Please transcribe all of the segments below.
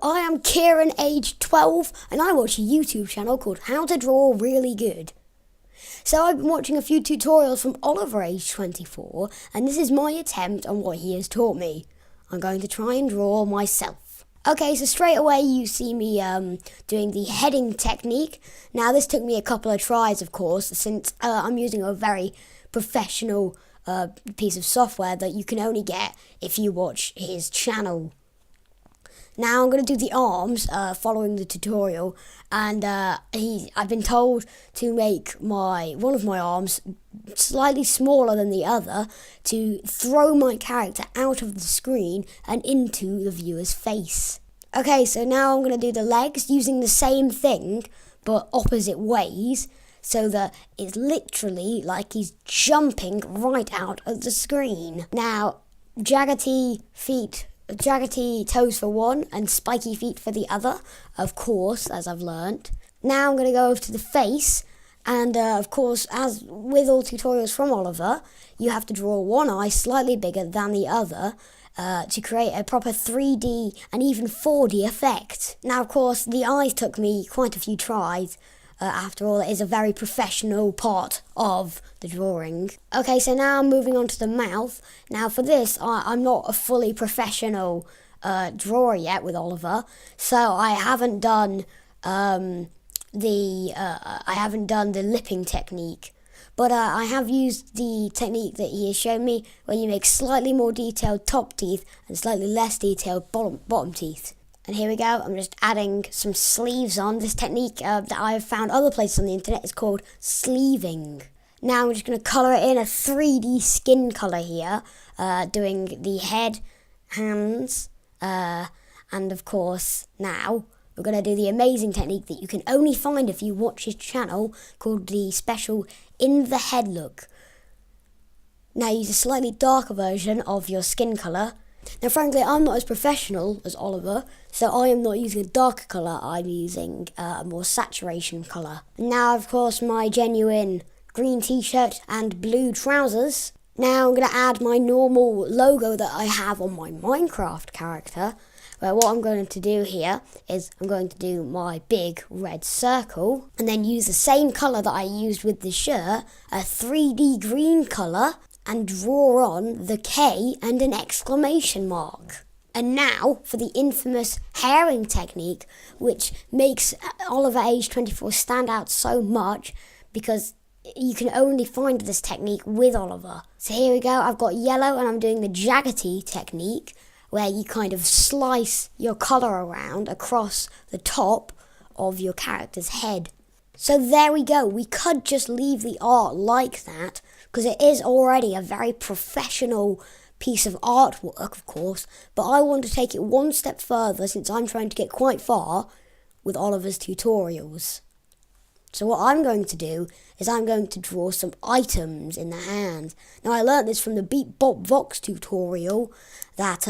I am Kieran, age 12, and I watch a YouTube channel called How to Draw Really Good. So I've been watching a few tutorials from Oliver, age 24, and this is my attempt on what he has taught me. I'm going to try and draw myself. Okay, so straight away you see me doing the heading technique. Now this took me a couple of tries, of course, since I'm using a very professional piece of software that you can only get if you watch his channel. Now I'm going to do the arms following the tutorial, and I've been told to make one of my arms slightly smaller than the other to throw my character out of the screen and into the viewer's face. Okay, so now I'm going to do the legs using the same thing but opposite ways, so that it's literally like he's jumping right out of the screen. Now, jaggedy toes for one and spiky feet for the other, of course, as I've learnt. Now I'm going to go over to the face, and of course, as with all tutorials from Oliver, you have to draw one eye slightly bigger than the other to create a proper 3D and even 4D effect. Now, of course, the eyes took me quite a few tries. After all, it is a very professional part of the drawing. Okay, so now I'm moving on to the mouth. Now for this, I'm not a fully professional drawer yet with Oliver, so I haven't done the lipping technique. But I have used the technique that he has shown me, where you make slightly more detailed top teeth and slightly less detailed bottom teeth. And here we go, I'm just adding some sleeves on. This technique that I've found other places on the internet is called sleeving. Now I'm just going to colour it in a 3D skin colour here, doing the head, hands, and of course now we're going to do the amazing technique that you can only find if you watch his channel, called the special in the head look. Now use a slightly darker version of your skin colour. Now frankly, I'm not as professional as Oliver, so I am not using a darker colour, I'm using a more saturation colour. Now of course my genuine green t-shirt and blue trousers. Now I'm going to add my normal logo that I have on my Minecraft character, where what I'm going to do here is I'm going to do my big red circle, and then use the same colour that I used with the shirt, a 3D green colour, and draw on the K and an exclamation mark. And now for the infamous herring technique, which makes Oliver age 24 stand out so much because you can only find this technique with Oliver. So here we go, I've got yellow and I'm doing the jaggedy technique, where you kind of slice your colour around across the top of your character's head. So there we go, we could just leave the art like that, because it is already a very professional piece of artwork, of course, but I want to take it one step further since I'm trying to get quite far with Oliver's tutorials. So what I'm going to do is I'm going to draw some items in the hand. Now I learnt this from the Beat Bop Vox tutorial that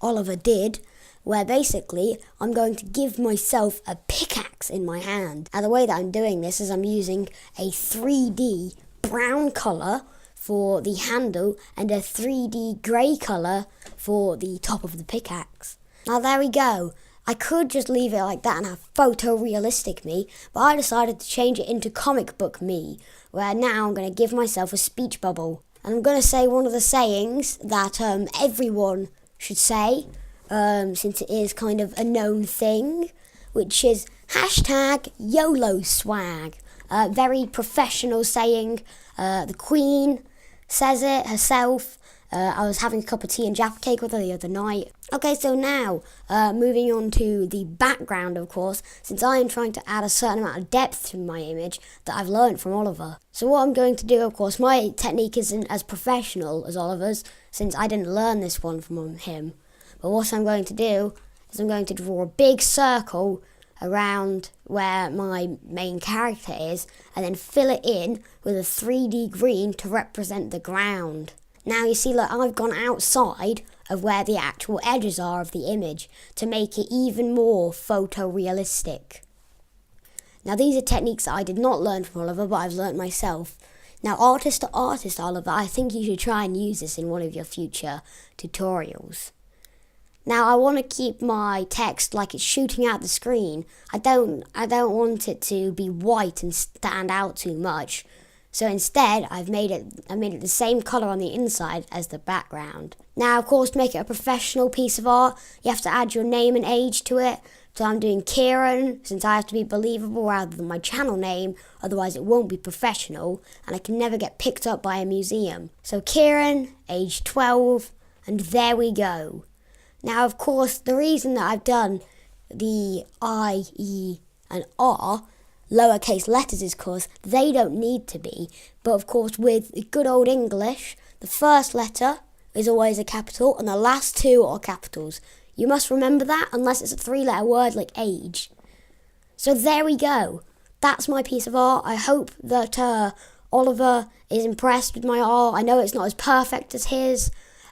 Oliver did, where basically I'm going to give myself a pickaxe in my hand. And the way that I'm doing this is I'm using a 3D brown colour for the handle and a 3D grey colour for the top of the pickaxe. Now there we go. I could just leave it like that and have photorealistic me, but I decided to change it into comic book me, where now I'm going to give myself a speech bubble. And I'm going to say one of the sayings that everyone should say, since it is kind of a known thing, which is hashtag YOLO swag. Very professional saying. The Queen says it herself. I was having a cup of tea and Jaffa cake with her the other night. Okay, so now, moving on to the background, of course, since I am trying to add a certain amount of depth to my image that I've learnt from Oliver. So what I'm going to do, of course, my technique isn't as professional as Oliver's, since I didn't learn this one from him. But what I'm going to do is I'm going to draw a big circle around where my main character is, and then fill it in with a 3D green to represent the ground. Now you see, like, I've gone outside of where the actual edges are of the image to make it even more photorealistic. Now these are techniques that I did not learn from Oliver, but I've learnt myself. Now artist to artist, Oliver, I think you should try and use this in one of your future tutorials. Now I want to keep my text like it's shooting out the screen. I don't want it to be white and stand out too much. So instead, I've made it the same color on the inside as the background. Now, of course, to make it a professional piece of art, you have to add your name and age to it. So I'm doing Kieran, since I have to be believable rather than my channel name, otherwise it won't be professional, and I can never get picked up by a museum. So Kieran, age 12, and there we go. Now, of course, the reason that I've done the I, E, and R lowercase letters is because they don't need to be. But of course, with good old English, the first letter is always a capital and the last two are capitals. You must remember that unless it's a 3-letter word like age. So there we go. That's my piece of art. I hope that Oliver is impressed with my art. I know it's not as perfect as his,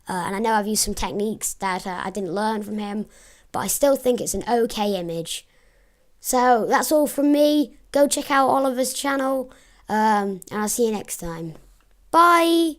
and I know I've used some techniques that I didn't learn from him, but I still think it's an okay image. So that's all from me. Go check out Oliver's channel, and I'll see you next time. Bye!